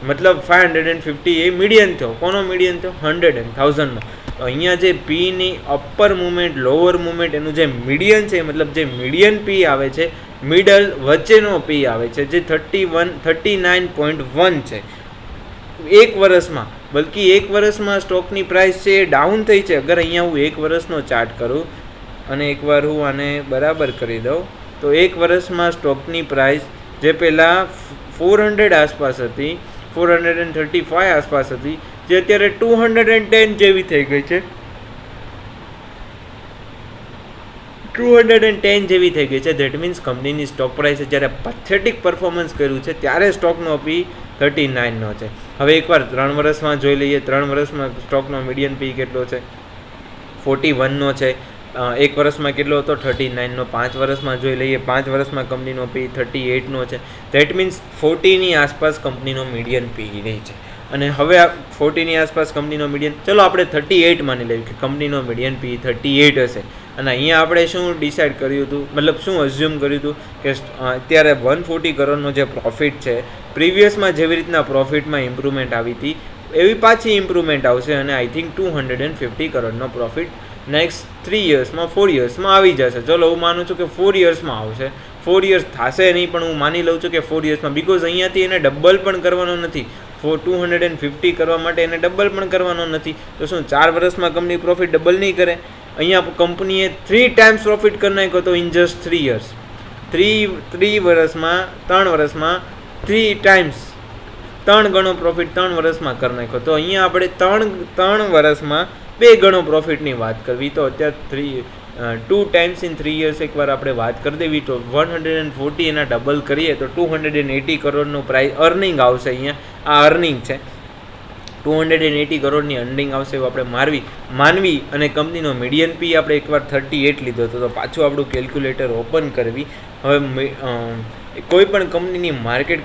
[SPEAKER 1] મતલબ 550 એ મીડિયન થયો. કોનો મીડિયન થયો? 100 and 1000નો. અહીંયા જે પીની અપર મુવમેન્ટ, લોઅર મુવમેન્ટ, એનું જે મીડિયન છે, મતલબ જે મીડિયન પી આવે છે, મિડલ વચ્ચેનો પી આવે છે, જે 39.1 છે એક વર્ષમાં. બલ્કિ એક વર્ષમાં સ્ટોકની પ્રાઇસ છે એ ડાઉન થઈ છે. અગર અહીંયા હું એક વર્ષનો ચાર્ટ કરું અને એકવાર હું આને બરાબર કરી દઉં તો એક વર્ષમાં સ્ટોકની પ્રાઇસ જે પહેલાં 400 આસપાસ હતી, 435 આસપાસ હતી, જે અત્યારે 210 જેવી થઈ ગઈ છે, 210 જેવી થઈ ગઈ છે. ધેટ મીન્સ કંપનીની સ્ટોક પ્રાઇસે જ્યારે પથેટિક પરફોર્મન્સ કર્યું છે ત્યારે સ્ટોકનો પી 39નો છે. હવે એકવાર 3 વર્ષમાં જોઈ લઈએ. 3 વર્ષમાં સ્ટોકનો મીડિયન પી કેટલો છે? 41નો છે. એક વર્ષમાં કેટલો હતો? 39નો. 5 વર્ષમાં જોઈ લઈએ. 5 વર્ષમાં કંપનીનો પી 38નો છે. ધેટ મીન્સ 40ની આસપાસ કંપનીનો મીડિયન પી રહી છે. અને હવે 40ની આસપાસ કંપનીનો મીડિયન, ચલો આપણે 38 માની લઈએ કે કંપનીનો મીડિયન પી 38 હશે. અને અહીંયા આપણે શું ડિસાઇડ કર્યું હતું, મતલબ શું અઝ્યુમ કર્યું હતું કે અત્યારે 140 કરોડનો જે પ્રોફિટ છે, પ્રીવિયસમાં જેવી રીતના પ્રોફિટમાં ઇમ્પ્રુવમેન્ટ આવી હતી એવી પાછી ઇમ્પ્રુવમેન્ટ આવશે અને આઈ થિંક 250 કરોડનો પ્રોફિટ નેક્સ્ટ 3 યર્સમાં 4 યર્સમાં આવી જશે. ચલો હું માનું છું કે 4 યર્સમાં આવશે. 4 યર્સ થશે નહીં, પણ હું માની લઉં છું કે 4 યર્સમાં, બિકોઝ અહીંયાથી એને ડબલ પણ કરવાનો નથી. 250 કરવા માટે એને ડબલ પણ કરવાનો નથી. તો શું 4 વર્ષમાં કંપની પ્રોફિટ ડબલ નહીં કરે? અહીંયા કંપનીએ 3 ટાઈમ્સ પ્રોફિટ કરી નાખ્યો તો ઇન જસ્ટ 3 યર્સ. 3 વર્ષમાં 3 ટાઈમ્સ 3 ગણો પ્રોફિટ 3 વર્ષમાં કરી નાખ્યો. તો અહીંયા આપણે 3 વર્ષમાં 2 ગણો પ્રોફિટની વાત કરવી, તો અત્યારે 2 ટાઈમ્સ ઇન 3 યર્સ એકવાર આપણે વાત કરી દેવી તો 140 એના ડબલ કરીએ તો 280 કરોડનું પ્રાઇસ અર્નિંગ આવશે. અહીંયા આ અર્નિંગ છે, 280 કરોડની અર્નિંગ આવશે એવું આપણે માનવી અને કંપનીનો મીડિયન પી આપણે એકવાર 38 લીધો હતો. તો પાછું આપણું કેલ્ક્યુલેટર ઓપન કરવી. હવે કોઈ પણ કંપનીની માર્કેટ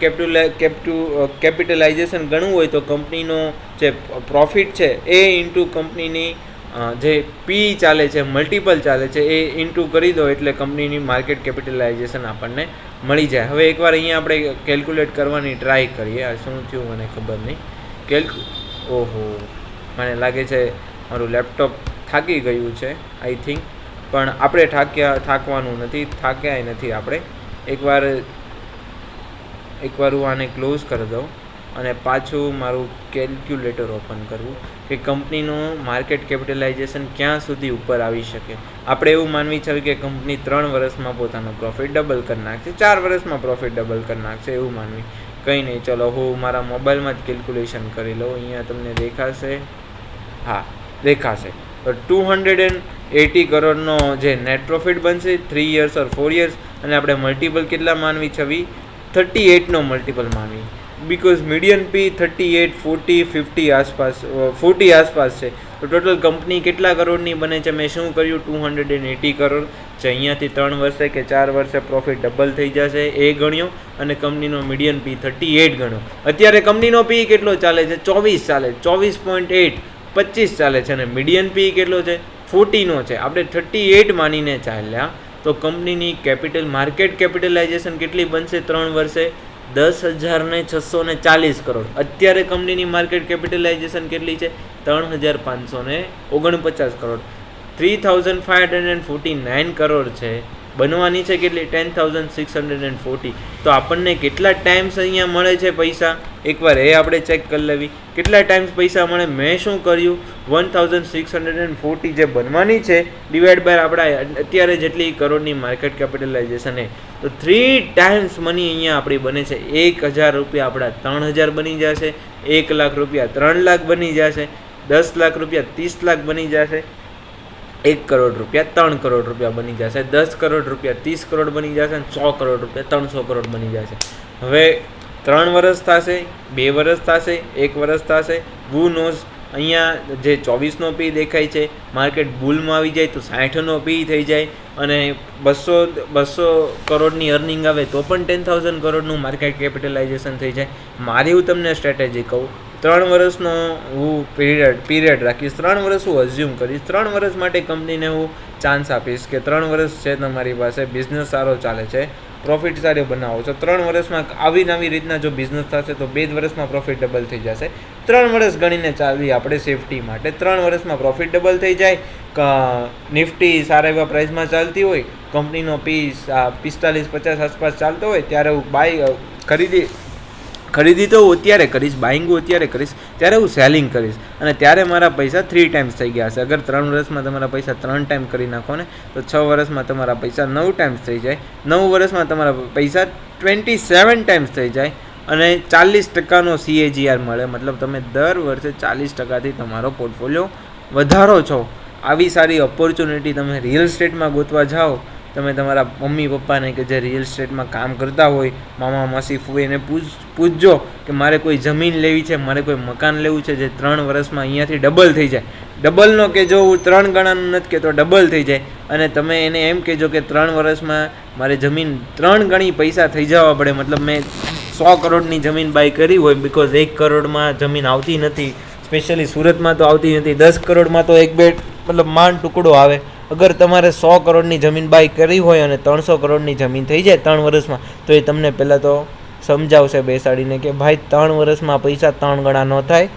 [SPEAKER 1] કેપિટલાઇઝેશન ગણવું હોય તો કંપનીનો જે પ્રોફિટ છે એ ઇન્ટુ કંપનીની જે પી ચાલે છે, મલ્ટિપલ ચાલે છે, એ ઇન્ટુ કરી દો એટલે કંપનીની માર્કેટ કેપિટલાઇઝેશન આપણને મળી જાય. હવે એકવાર અહીંયા આપણે કેલ્ક્યુલેટ કરવાની ટ્રાય કરીએ. આ શું થયું મને ખબર નહીં. ઓહો, મને લાગે છે મારું લેપટોપ થાકી ગયું છે આઈ થિંક, પણ આપણે થાકવાનું નથી, થાક્યા નથી આપણે. એકવાર હું આને ક્લોઝ કરી દઉં અને પાછું મારું કેલ્ક્યુલેટર ઓપન કરવું કે કંપનીનું માર્કેટ કેપિટલાઇઝેશન ક્યાં સુધી ઉપર આવી શકે. આપણે એવું માનવી છે કે કંપની 3 વર્ષમાં પોતાનો પ્રોફિટ ડબલ કરી નાખશે, 4 વર્ષમાં પ્રોફિટ ડબલ કરી નાખશે એવું માનવી. કંઈ નહીં, ચલો હું મારા મોબાઈલમાં જ કેલ્ક્યુલેશન કરી લઉં. અહીંયા તમને દેખાશે, હા દેખાશે. તો 280 કરોડનો જે નેટ પ્રોફિટ બનશે 3 યર્સ ઓર 4 યર્સ, અને આપણે મલ્ટિપલ કેટલા માનવી છવી? 38નો મલ્ટિપલ માનવી, બિકોઝ મીડિયન પી 38, 40, 50 આસપાસ 40 આસપાસ છે. તો ટોટલ કંપની કેટલા કરોડની બને છે? મેં શું કર્યું? 280 કરોડ છે. અહીંયાથી 3 વર્ષે કે 4 વર્ષે પ્રોફિટ ડબલ થઈ જશે એ ગણ્યો અને કંપનીનો મીડિયન પી 38 ગણ્યો. અત્યારે કંપનીનો પી કેટલો ચાલે છે? 24 ચાલે, 24.8, 25 ચાલે છે અને મીડિયન પી કેટલો છે? 40નો છે. આપણે 38 માનીને ચાલ્યા તો કંપનીની માર્કેટ કેપિટલાઇઝેશન કેટલી બનશે 3 વર્ષે? 10,640 કરોડ. અત્યારે કંપનીની માર્કેટ કેપિટલાઇઝેશન કેટલી છે? 3,549 કરોડ. 3,549 કરોડ છે, બનવાની છે કેટલી? 10,640. તો આપણને કેટલા ટાઈમ્સ અહીંયા મળે છે પૈસા? એકવાર એ આપણે ચેક કરી લેવી. કેટલા ટાઈમ્સ પૈસા મળે? મેં શું કર્યું? 1,640 જે બનવાની છે ડિવાઈડ બાય આપણા અત્યારે જેટલી કરોડની માર્કેટ કેપિટલાઇઝેશન એ, તો 3 ટાઈમ્સ મની અહીંયા આપણી બને છે. 1,000 રૂપિયા આપણા 3,000 બની જશે, 1 લાખ રૂપિયા 3 લાખ બની જશે, 10 લાખ રૂપિયા 30 લાખ બની જશે, 1 કરોડ રૂપિયા 3 કરોડ રૂપિયા બની જશે, 10 કરોડ રૂપિયા 30 કરોડ બની જશે અને 100 કરોડ રૂપિયા 300 કરોડ બની જશે. હવે 3 વર્ષ થશે, 2 વર્ષ થશે, 1 વર્ષ થશે, વુ નોઝ. અહીંયા જે 24નો પી દેખાય છે, માર્કેટ બુલમાં આવી જાય તો 60નો પી થઈ જાય અને 200 કરોડની અર્નિંગ આવે તો પણ 10,000 કરોડનું માર્કેટ કેપિટલાઇઝેશન થઈ જાય. મારી હું તમને સ્ટ્રેટેજી કહું, 3 વર્ષનો હું પીરિયડ રાખીશ, 3 વર્ષ હું અઝ્યુમ કરીશ, 3 વર્ષ માટે કંપનીને હું ચાન્સ આપીશ કે 3 વર્ષ છે તમારી પાસે, બિઝનેસ સારો ચાલે છે, પ્રોફિટ સારો બનાવો છો, 3 વર્ષમાં આવી રીતના જો બિઝનેસ થશે તો 2 વર્ષમાં પ્રોફિટ ડબલ થઈ જશે. 3 વર્ષ ગણીને ચાલવી આપણે સેફટી માટે. 3 વર્ષમાં પ્રોફિટ ડબલ થઈ જાય. નિફ્ટી સારા એવા પ્રાઇસમાં ચાલતી હોય, કંપનીનો પી 45-50 આસપાસ ચાલતો હોય, ત્યારે હું ખરીદી તો હું અત્યારે કરીશ, બાઇંગ હું અત્યારે કરીશ, ત્યારે હું સેલિંગ કરીશ અને ત્યારે મારા પૈસા 3 ટાઈમ્સ થઈ ગયા હશે. અગર 3 વર્ષમાં તમારા પૈસા 3 ટાઈમ કરી નાખો ને તો 6 વર્ષમાં તમારા પૈસા 9 ટાઈમ્સ થઈ જાય. 9 વર્ષમાં તમારા પૈસા 27 ટાઈમ્સ થઈ જાય અને 40% CAGR મળે. મતલબ તમે દર વર્ષે 40%થી તમારો પોર્ટફોલિયો વધારો છો. આવી સારી ઓપોર્ચ્યુનિટી તમે રિયલ એસ્ટેટમાં ગોતવા જાઓ, તમે તમારા મમ્મી પપ્પાને કે જે રિયલ એસ્ટેટમાં કામ કરતા હોય, મામા માસી ફૂઈને પૂછજો કે મારે કોઈ જમીન લેવી છે, મારે કોઈ મકાન લેવું છે જે 3 વર્ષમાં અહીંયાથી ડબલ થઈ જાય. ડબલનો કે જો હું 3 ગણાનું નથી કહેતો, ડબલ થઈ જાય. અને તમે એને એમ કહેજો કે 3 વર્ષમાં મારે જમીન 3 ગણી પૈસા થઈ જવા પડે. મતલબ મેં 100 કરોડની જમીન બાય કરી હોય, બિકોઝ 1 કરોડમાં જમીન આવતી નથી, સ્પેશિયલી સુરતમાં તો આવતી નથી. 10 કરોડમાં તો એક બે મતલબ માંડ ટુકડો આવે. અગર તમારે 100 કરોડની જમીન બાય કરી હોય અને 300 કરોડની જમીન થઈ જાય 3 વર્ષમાં, તો એ તમને પહેલાં તો સમજાવશે બેસાડીને કે ભાઈ 3 વર્ષમાં પૈસા 3 ગણા ન થાય,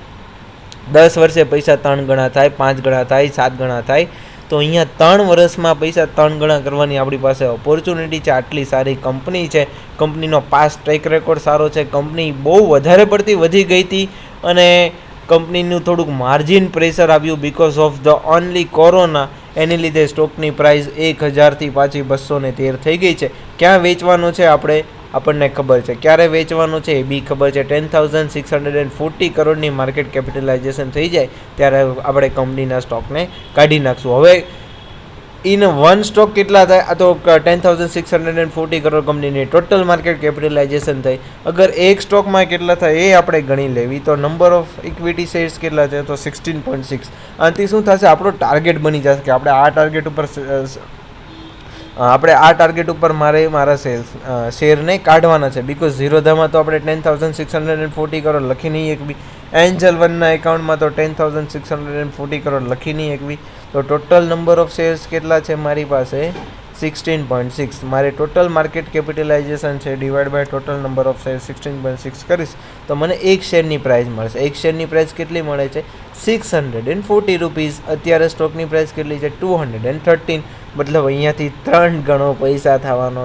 [SPEAKER 1] 10 વર્ષે પૈસા 3 ગણા થાય, 5 ગણા થાય, 7 ગણા થાય. તો અહીંયા 3 વર્ષમાં પૈસા 3 ગણા કરવાની આપણી પાસે ઓપોર્ચ્યુનિટી છે. આટલી સારી કંપની છે, કંપનીનો પાસ્ટ ટ્રેક રેકોર્ડ સારો છે, કંપની બહુ વધારે પડતી વધી ગઈ હતી અને કંપનીનું થોડુંક માર્જિન પ્રેશર આવ્યું because of the only corona. એની લીધે સ્ટોકની પ્રાઇસ 1000થી પાછી 213 થઈ ગઈ છે. ક્યાં વેચવાનો છે આપણને ખબર છે, ક્યારે વેચવાનો છે એ બી ખબર છે. 10,640 કરોડની માર્કેટ કેપિટલાઇઝેશન થઈ જાય ત્યારે આપણે કંપનીના સ્ટોકને કાઢી નાખશું. હવે ઇન વન સ્ટોક કેટલા થાય? આ તો 10,640 કરોડ કંપનીની ટોટલ માર્કેટ કેપિટલાઇઝેશન થઈ. અગર એક સ્ટોકમાં કેટલા થાય એ આપણે ગણી લેવી તો નંબર ઓફ ઇક્વિટી શેર્સ કેટલા છે તો 16.6. આનાથી શું થશે? આપણો ટાર્ગેટ બની જશે કે આપણે આ ટાર્ગેટ ઉપર મારા શેરને કાઢવાના છે. બિકોઝ ઝીરોધામાં તો આપણે 10,640 કરોડ લખી નહીં એકવી, એન્જલ વનના એકાઉન્ટમાં તો 10,640 કરોડ લખી નહીં એકવી. તો ટોટલ નંબર ઓફ શેર્સ કેટલા છે મારી પાસે? 16.6. મારે ટોટલ માર્કેટ કેપિટલાઇઝેશન છે divide by total number of share 16.6 કરીશ તો મને એક શેરની પ્રાઇસ મળશે. એક શેરની પ્રાઇસ કેટલી મળે છે? 640 રૂપીઝ. અત્યારે સ્ટોકની પ્રાઇસ કેટલી છે? 213. મતલબ અહીંયાથી 3 ગણો પૈસા થવાનો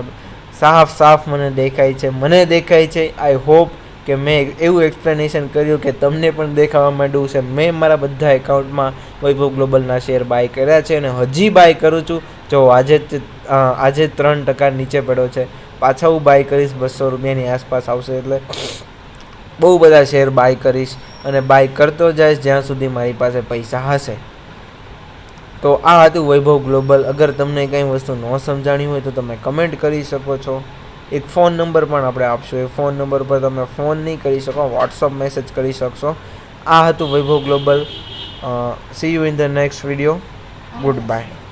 [SPEAKER 1] સાફ મને દેખાય છે. આઈ હોપ કે મેં એવું એક્સપ્લેનેશન કર્યું કે તમને પણ દેખાવા માંડ્યું છે. મેં મારા બધા એકાઉન્ટમાં વૈભવ ગ્લોબલના શેર બાય કર્યા છે અને હજી બાય કરું છું. જો આજે 3% નીચે પડ્યો છે, પાછા હું બાય કરીશ 200 રૂપિયાની આસપાસ આવશે એટલે બહુ બધા શેર બાય કરીશ અને બાય કરતો જઈશ જ્યાં સુધી મારી પાસે પૈસા હશે. તો આ હતું વૈભવ ગ્લોબલ. અગર તમને કંઈ વસ્તુ ન સમજાણી હોય તો તમે કમેન્ટ કરી શકો છો. એક ફોન નંબર પણ આપણે આપશું, એ ફોન નંબર પર તમે ફોન નહીં કરી શકો, વોટ્સઅપ મેસેજ કરી શકશો. આ હતું Vaibhav Global. See you in the next video. Good by.